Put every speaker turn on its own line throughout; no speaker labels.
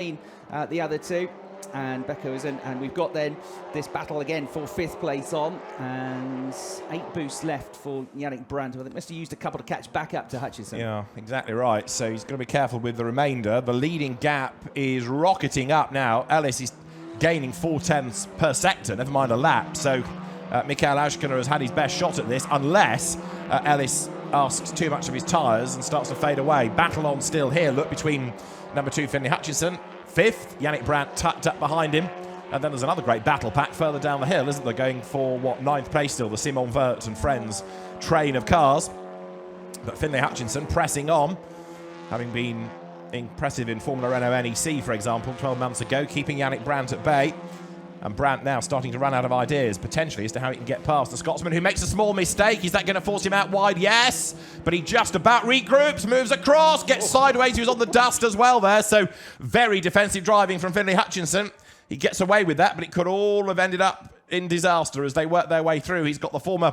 The other two, and Becco isn't, and we've got then this battle again for 5th place on, and 8 boosts left for Yannick Brandt, who I think must have used a couple to catch back up to Hutchison.
Yeah, exactly right. So he's going to be careful with the remainder. The leading gap is rocketing up now. Ellis is gaining 4/10 per sector, never mind a lap. So Mikael Aschkener has had his best shot at this, unless Ellis asks too much of his tyres and starts to fade away. Battle on still here. Look between number 2 Finlay Hutchison, 5th, Yannick Brandt tucked up behind him. And then there's another great battle pack further down the hill, isn't there? Going for, 9th place still, the Simon Vert and Friends train of cars. But Finlay Hutchison pressing on, having been impressive in Formula Renault NEC, for example, 12 months ago, keeping Yannick Brandt at bay. And Brandt now starting to run out of ideas, potentially, as to how he can get past the Scotsman, who makes a small mistake. Is that going to force him out wide? Yes. But he just about regroups, moves across, gets sideways. He was on the dust as well there. So very defensive driving from Finlay Hutchison. He gets away with that, but it could all have ended up in disaster as they work their way through. He's got the former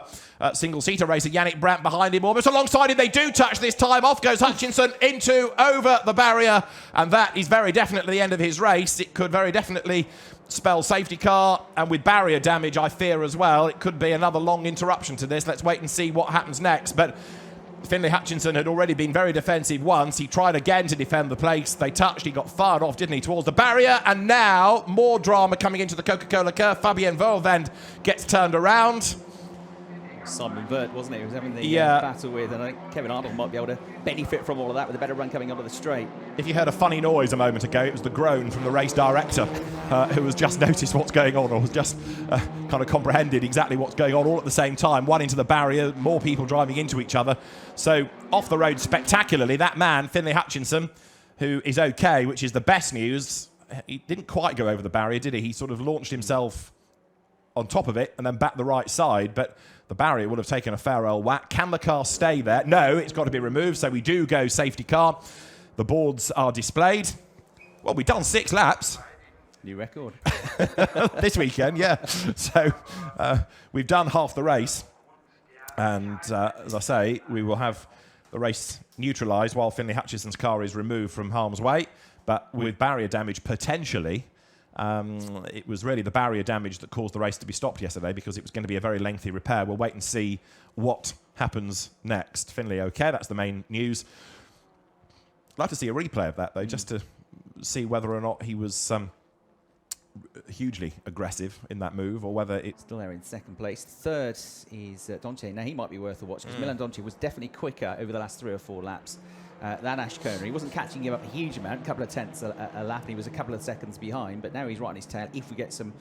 single-seater racer Yannick Brandt behind him, almost alongside him. They do touch this time. Off goes Hutchison over the barrier, and that is very definitely the end of his race. It could very definitely spell safety car, and with barrier damage, I fear as well, it could be another long interruption to this. Let's wait and see what happens next. But Finlay Hutchison had already been very defensive once. He tried again to defend the place. They touched. He got fired off, didn't he, towards the barrier. And now more drama coming into the Coca-Cola curve. Fabien Vervend gets turned around.
Simon Vert, wasn't it? He was having the battle with, and I think Kevin Arnold might be able to benefit from all of that with a better run coming onto the straight.
If you heard a funny noise a moment ago, it was the groan from the race director, who has just noticed what's going on, or has just kind of comprehended exactly what's going on all at the same time. One into the barrier, more people driving into each other. So off the road spectacularly, that man, Finlay Hutchison, who is okay, which is the best news. He didn't quite go over the barrier, did he? He sort of launched himself on top of it and then back the right side, but the barrier would have taken a fair old whack. Can the car stay there? No, it's got to be removed, so we do go safety car. The boards are displayed. Well, we've done 6 laps.
New record.
This weekend, yeah. So we've done half the race. And as I say, we will have the race neutralised while Finlay Hutchison's car is removed from harm's way. But with barrier damage potentially, it was really the barrier damage that caused the race to be stopped yesterday, because it was going to be a very lengthy repair. We'll wait and see what happens next. Finlay okay, that's the main news. I'd like to see a replay of that, though, just to see whether or not he was hugely aggressive in that move, or whether it's...
Still there in 2nd place. 3rd is Donche. Now, he might be worth a watch, because Milan Donche was definitely quicker over the last 3 or 4 laps than Aschkener. He wasn't catching him up a huge amount, a couple of tenths a lap, and he was a couple of seconds behind, but now he's right on his tail if we get some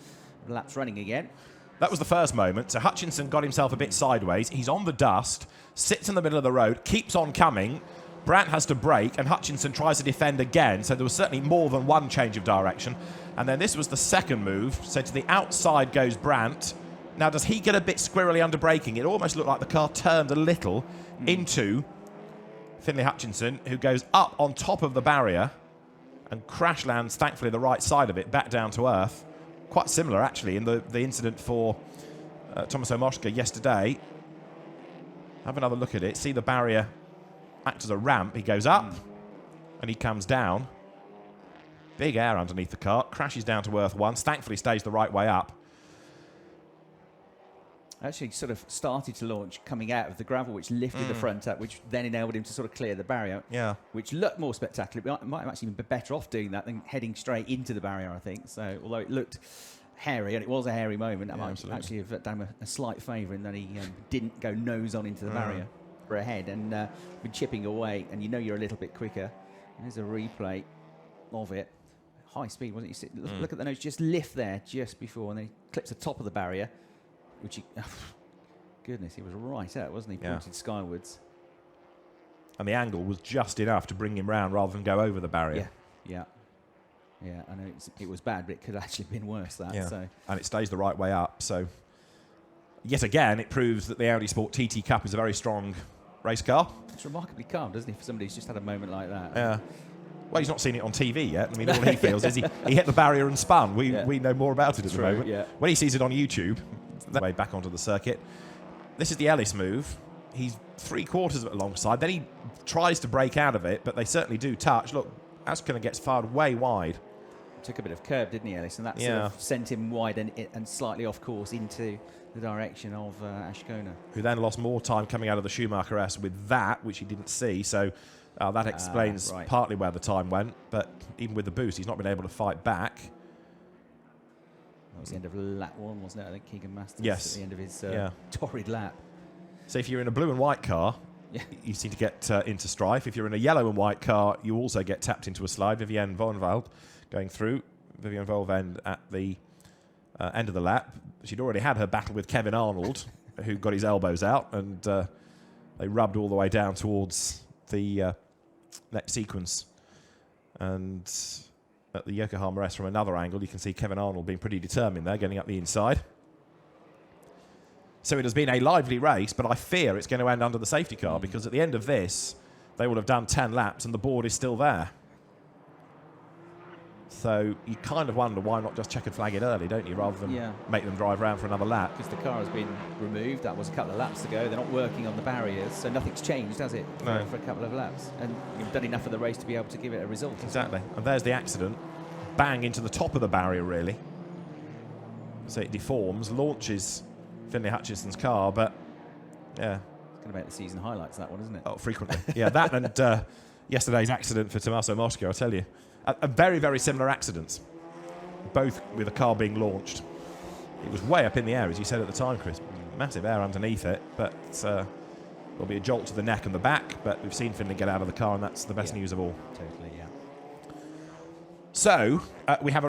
laps running again.
That was the first moment. So Hutchison got himself a bit sideways. He's on the dust, sits in the middle of the road, keeps on coming. Brandt has to brake, and Hutchison tries to defend again. So there was certainly more than one change of direction. And then this was the second move. So to the outside goes Brandt. Now, does he get a bit squirrely under braking? It almost looked like the car turned a little into Finlay Hutchison, who goes up on top of the barrier and crash lands, thankfully, the right side of it, back down to earth. Quite similar, actually, in the incident for Thomas Omoshka yesterday. Have another look at it. See the barrier act as a ramp. He goes up and he comes down. Big air underneath the car. Crashes down to earth once. Thankfully, stays the right way up.
Actually sort of started to launch coming out of the gravel, which lifted the front up, which then enabled him to sort of clear the barrier, which looked more spectacular. It might have actually been better off doing that than heading straight into the barrier, I think. So although it looked hairy, and it was a hairy moment, I might actually have done him a slight favour in that he didn't go nose on into the barrier for a head, and been chipping away, and you know you're a little bit quicker. There's a replay of it. High speed, wasn't it? Look at the nose, just lift there just before, and then he clips the top of the barrier. Which he, goodness, he was right out, wasn't he? Pointed skywards.
And the angle was just enough to bring him round rather than go over the barrier.
Yeah. I know it was bad, but it could actually have been worse, that.
Yeah.
So.
And it stays the right way up. So, yet again, it proves that the Audi Sport TT Cup is a very strong race car.
It's remarkably calm, doesn't he, for somebody who's just had a moment like that?
Yeah. Well, he's not seen it on TV yet. I mean, all he feels is he hit the barrier and spun. We know more about it at the moment.
Yeah.
When he sees it on YouTube, that way back onto the circuit. This is the Ellis move. He's 3/4 of it alongside. Then he tries to break out of it, but they certainly do touch. Look, Aschkener gets fired way wide.
took a bit of curb, didn't he, Ellis? And that sort of sent him wide and slightly off course into the direction of Ascona.
Who then lost more time coming out of the Schumacher S with that, which he didn't see. So that explains partly where the time went. But even with the boost, he's not been able to fight back.
That was the end of lap 1, wasn't it? I think Keegan Masters
at
the end of his torrid lap.
So if you're in a blue and white car, you seem to get into strife. If you're in a yellow and white car, you also get tapped into a slide. Vivienne Vonveld going through. Vivienne Vonveld at the end of the lap. She'd already had her battle with Kevin Arnold, who got his elbows out, and they rubbed all the way down towards the next sequence. And at the Yokohama S from another angle, you can see Kevin Arnold being pretty determined there, getting up the inside. So it has been a lively race, but I fear it's going to end under the safety car because at the end of this, they will have done 10 laps and the board is still there. So you kind of wonder why not just check and flag it early, don't you, rather than make them drive around for another lap.
Because the car has been removed. That was a couple of laps ago. They're not working on the barriers, so nothing's changed, has it, for a couple of laps? And you've done enough of the race to be able to give it a result.
Exactly. And there's the accident. Bang into the top of the barrier, really. So it deforms, launches Finlay Hutchison's car, but
It's going to make the season highlights, that one, isn't it?
Oh, frequently. That and yesterday's accident for Tommaso Mosca, I'll tell you. A very, very similar accidents, both with a car being launched. It was way up in the air, as you said at the time, Chris. Massive air underneath it, but there'll be a jolt to the neck and the back, but we've seen Finlay get out of the car, and that's the best news of all.
Totally, yeah.
So, we have a